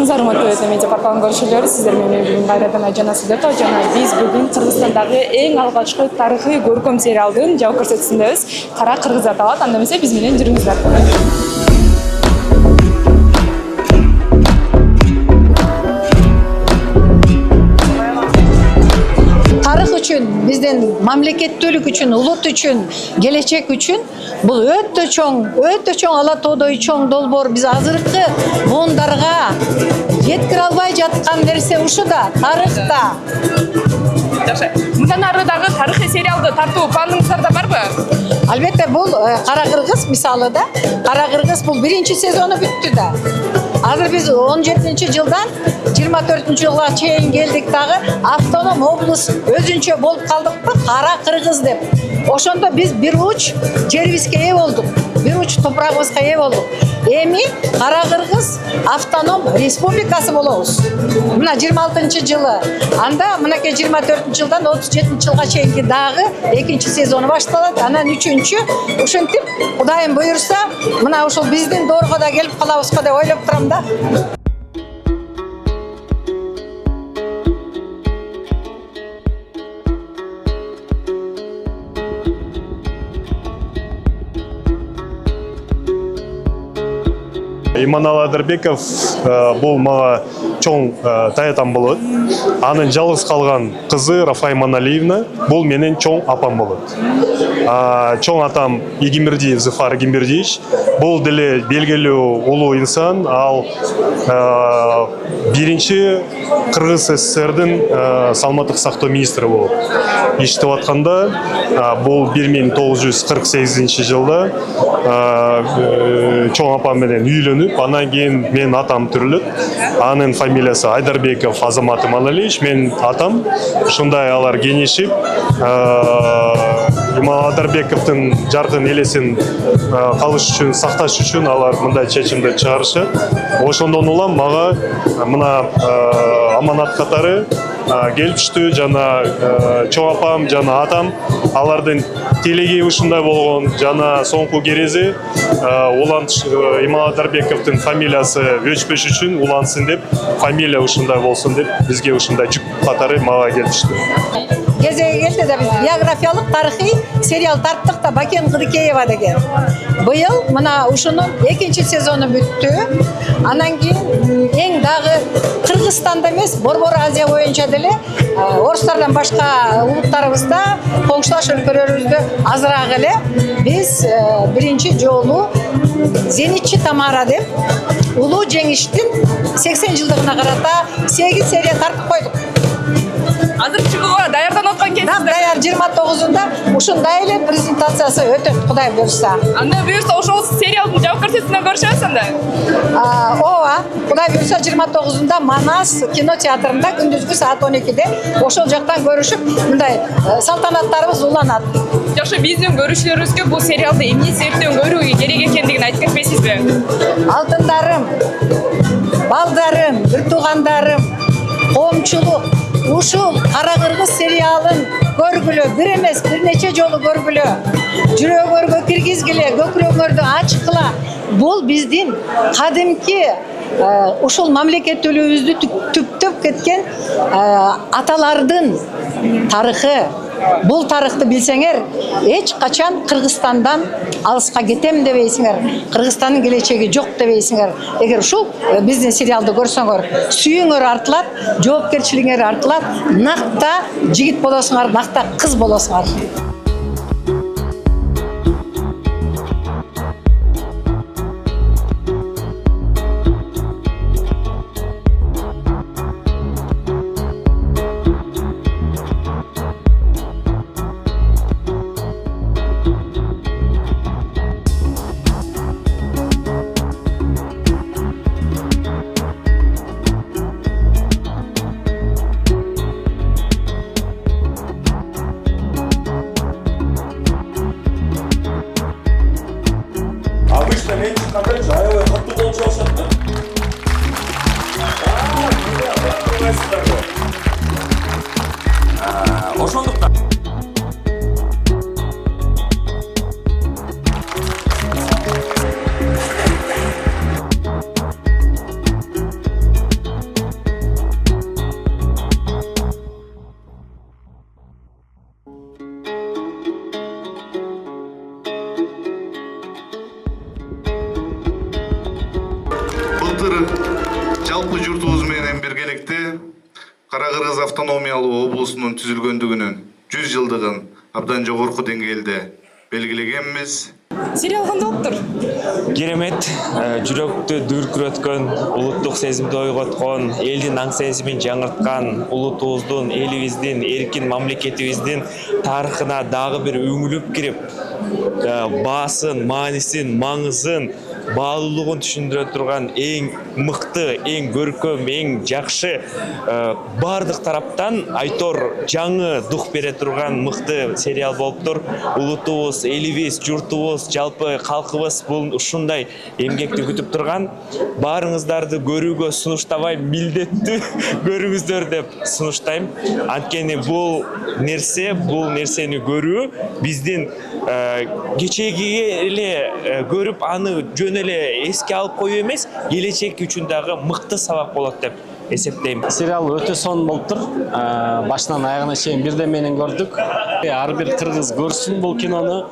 Армысыздар, урматтуу медиа порталынын көрүүчүлөрү, сиздер менен бүгүн кайрадан Айжана Сыдыкова жана биз бүгүн Кыргызстандагы эң алгачкы тарыхый көркөм сериалдын жабык көрсөтүүсүндөбүз. Кара кыргыз аталат. Анда эмесе биз менен жүрүңүздөр. Тарых үчүн, биздин мамлекеттүүлүк үчүн, улут үчүн, келечек үчүн бул өтө чоң ала тоодой чоң долбоор. Биз азыркы буундарга жеткире албай жаткан нерсе ушу да, тарых да. Жакшы. Мындан ары дагы тарыхый сериалды тартуу планыңыздар да барбы? Албетте, бул Кара кыргыз мисалы да. Кара кыргыз бул биринчи сезону бүттү да. Азыр биз 17-жылдан 24-жылга чейин келдик дагы. Автоном облус өзүнчө болуп калдыкпы, Кара кыргыз деп. Ошондо биз бир уч жерибизге ээ болдук, бир уч топурагыбызга ээ болдук. Эми Кара кыргыз автоном республикасы болобуз. Мына 26-жылы, анда мынакей 24-жылдан 37-жылга чейинки дагы экинчи сезону башталат. Анан үчүнчү, ушинтип Кудайым буйрса, мына ушул биздин доорго да келип калабызго деп ойлоп турам да. Иманалы Адырбеков бул мага чоң таятам болот. Анын жалгыз калган кызы Рафай Маналиевна бул менен чоң апам болот. Чоң атам Игимирдиев Зыфар Игимирдиевич бул деле белгилүү улуу инсан. Ал биринчи Кыргыз СССРдин саламаттык сактоо министри болуп иштеп атканда, бул 1948-жылда чоң апам менен үйлөнүп, анан кийин мен атам түрүлөт. Анын фамилиясы Айдарбеков Азамат Иманалиевич, мен атам. Ушундай алар кеңешип, Иман Айдарбековдун жаркын элесин калыш үчүн, сакташ үчүн алар мындай чечимди чыгарышат. Ошондон улам мага мына аманат катары келип түштү. Жана чоң апам жана атам алардын телеги ушундай болгон, жана соңку керези Иман Айдарбековдун фамилиясы өчпөш үчүн улансын деп, фамилия ушундай болсун деп, бизге ушундай жүк катары мага келип түштү. Кезеги келди да биз биографиялык тарыхый сериал тарттык да, Бакен Кыдыкеева деген. Быйыл мына ушунун экинчи сезону бүттү. Анан кийин эң дагы Кыргызстанда эмес, Борбор Азия боюнча деле орустардан башка улуттарыбызда, коңшулаш өлкөлөрүбүздө азыраак эле биз биринчи жолу Зенитчи Тамара деп улуу жеңиштин 80 жылдыгына карата 8 серия тартып койдук. Азыр чыгууга даярданып аткан кезинде. Даяр 29-унда ушундай эле презентациясы өтөт, Кудай буйрса. Анда буюрса ошол сериалдын жабык көрсөтүүсүнөн көрүшөбүз анда. Ооба, Кудай буйрса 29-унда Манас кинотеатрында күндүзгү саат 12-де ошол жактан көрүшүп, мындай салтанаттарыбыз уланат. Жакшы, биздин көрүүчүлөрүбүзгө бул сериалды эмне себептен көрүү керек экендигин айтып кетпейсизби? Алтындарым, балдарым, бир туугандарым, коомчулук ушул Кара кыргыз сериалын көргүлө, бир эмес, бир нече жолу көргүлө, жүрөгүңөргө киргизгиле, көкүрөгүңөрдү ачкыла. Бул биздин кадимки ушул мамлекеттүүлүгүбүздү түптөп кеткен аталардын тарыхы. Бул тарыхты билсеңер, эч качан Кыргызстандан алыска кетем дебейсиңер, Кыргызстандын келечеги жок дебейсиңер. Эгер ушул биздин сериалды көрсөңөр, сүйүүңөр артылат, жоопкерчилигиңер артылат, накта жигит болосуңар, накта кыз болосуңар. жалпы журтубуз менен биргеликте Кара Кыргыз автономиялуу облусунун түзүлгөндүгүнүн 100 жылдыгын абдан жогорку деңгээлде белгилегенбиз. Сериал кандай болуптур? Керемет, жүрөктү дүркүрөткөн, улуттук сезимди ойготкон, элдин аң сезимин жаңырткан, улутубуздун, элибиздин, эркин мамлекетибиздин тарыхына дагы бир үңүлүп кирип, баасын, маанисин, маңызын, баалуулугун түшүндүрө турган эң мыкты, эң көркөм, эң жакшы, бардык тараптан айтор жаңы дух бере турган мыкты сериал болуптур. Улутубуз, элибиз, журтубуз, жалпы калкыбыз бул ушундай эмгекти күтүп турган. Баарыңыздарды көрүүгө сунуштабай, милдеттүү көрүңүздөр деп сунуштайм. Анткени бул нерсени көрүү биздин кечеги эле көрүп аны жөн эле эске алып коюу эмес, келечек үчүн дагы мыкты сабак болот деп эсептейм. Сериал өтө сонун болуптур. Башынан аягына чейин бирден менен көрдүк. Ар бир кыргыз көрсүн бул кинону.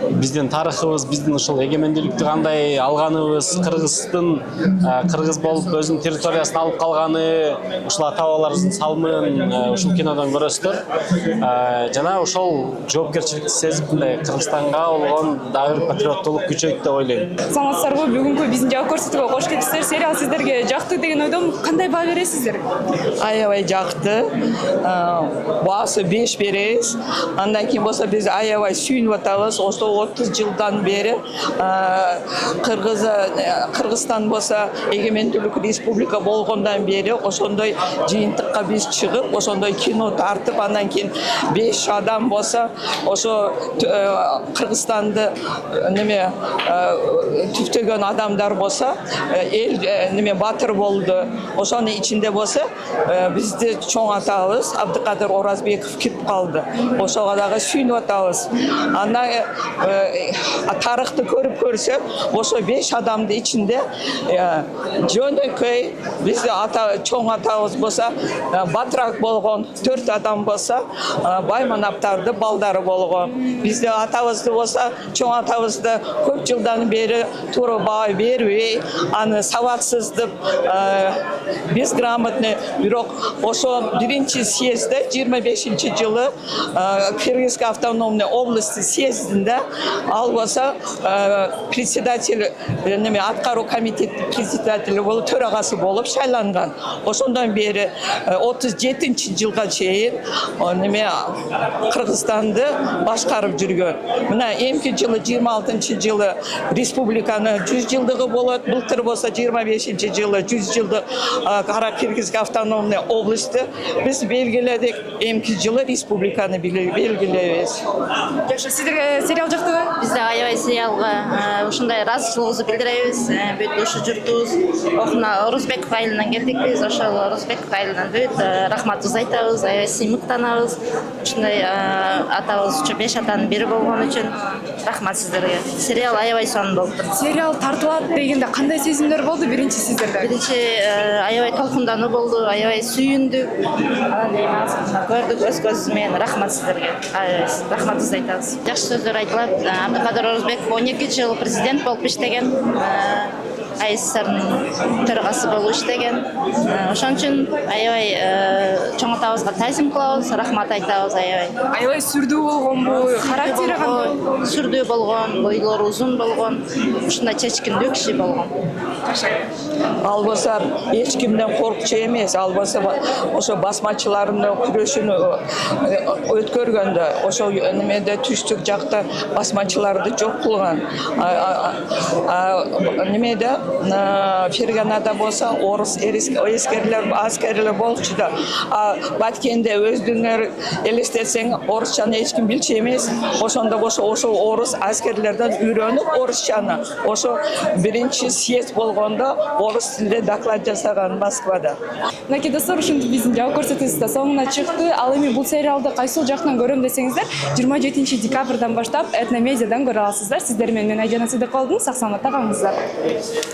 Биздин тарыхыбыз, биздин ушул эгемендүүлүктү кандай алганыбыз, кыргыз болуп өзүнүн территориясын алып калганы, ушул ата-бабаларыбыздын салымын ушул кинодон көрөсүздөр. Жана ошол жоопкерчиликти сезип Кыргызстанга болгон дагы бир патриоттуулук күчөйт деп ойлойм. Саламатсыздарбы? Бүгүнкү биздин жабык көрсөтүүгө кош келипсиздер. Сериал сиздерге жакты деген ойдон кандай баа бересиздер? Аябай жакты. Баасы 5 беребиз. Андан кийин болсо биз аябай сүйүнүп атабыз. Ошо 30 жылдан бери Кыргызстан болсо эгемендүүлүк республика болгондон бери ошондой жыйынтыкка биз чыгып, ошондой кино тартып, андан кийин 5 адам болсо ошо Кыргызстанды түптөгөн адамдар болсо эл батыр болду. Ошонун ичинде болсо бизди чоң атабыз Абдыкадыр Оразбеков кирип калды. Ошого дагы сүйүнүп атабыз. Андан тарыхты көрүп көрсөк, ошо 5 адамдын ичинде жөнөкөй бизди чоң атабыз болсо батыраак болгон 4 адам болсо Байманаптарды балдары болгон. Бизди атабызды болсо чоң атабызды көп жылдан бери туура баа бербей, аны сабаксыз деп безграмотный, бирок ошо 1-съездде 25-жылы Кыргызской автономной области съездинде ал болсо председатель аткаруу комитеттин председатели болуп, төрагасы болуп шайланган. Ошондон бери 37-жылга чейин Кыргызстанды башкарып жүргөн. Мына эмки жылы 26-жылы республиканы 100 жылдыгы болот. Былтыр болсо 25-жылы 100 жылдык Кара Кыргызской автономной области биз белгиледик. Эмки жылы республиканы белгилейбиз. Жакшы, сиздерге сериал жактыбы? Бизде аябай сериалга ушундай ыраазычылыгыбызды билдиребиз. Бүт ушу журтубуз окуна Орузбеков айылынан келдик биз. Ошол Орузбеков айылынан бүт рахматыбызды айтабыз, аябай сыймыктанабыз. Ушундай атабыз үчүн 5 атанын бири болгон үчүн рахмат сиздерге. Сериал аябай сонун болуптур. Сериал тартылат дегенде кандай сезимдер болду биринчи сиздерде? Биринчи аябай толкундануу болду, аябай сүйүндүк. Анан кийин көрдүк өз көзүбүз менен. Рахмат сиздерге. Рахматыбызды айтабыз. Жакшы сөздөр айтылат. Абдыкадыр Орозбеков 12 жыл президент болуп иштеген. АССРдын төрагасы болуп иштеген. Ошон үчүн аябай чоң атабызга таазим кылабыз, рахмат айтабыз аябай. Аябай сүрдүү болгонбу, характери кандай? Сүрдүү болгон, бойлору узун болгон, ушундай чечкиндүү киши болгон. Ал болсо эч кимден коркчу эмес. Ал болсо ошо басмачылардын күрөшүн өткөргөндө, ошо немеде түштүк жакта басмачыларды жок кылган. Немеде Ферганада болсо орус аскерлер болчу да. Баткенде өздүңөр элестетсең, орусчаны эч ким билчү эмес. Ошондо болсо ошол орус аскерлерден үйрөнүп орусчаны. Ошо биринчи съезд болгондо орус тилинде доклад жасаган Москвада. Мынакей достор, ушинтип биздин жабык көрсөтүүбүз да соңуна чыкты. Ал эми бул сериалды кайсыл жактан көрөм десеңиздер, 27 декабрдан баштап Этномедиадан көрө аласыздар. Сиздер менен Айжан Асыдыкова болдум. Сак саламатта калыңыздар.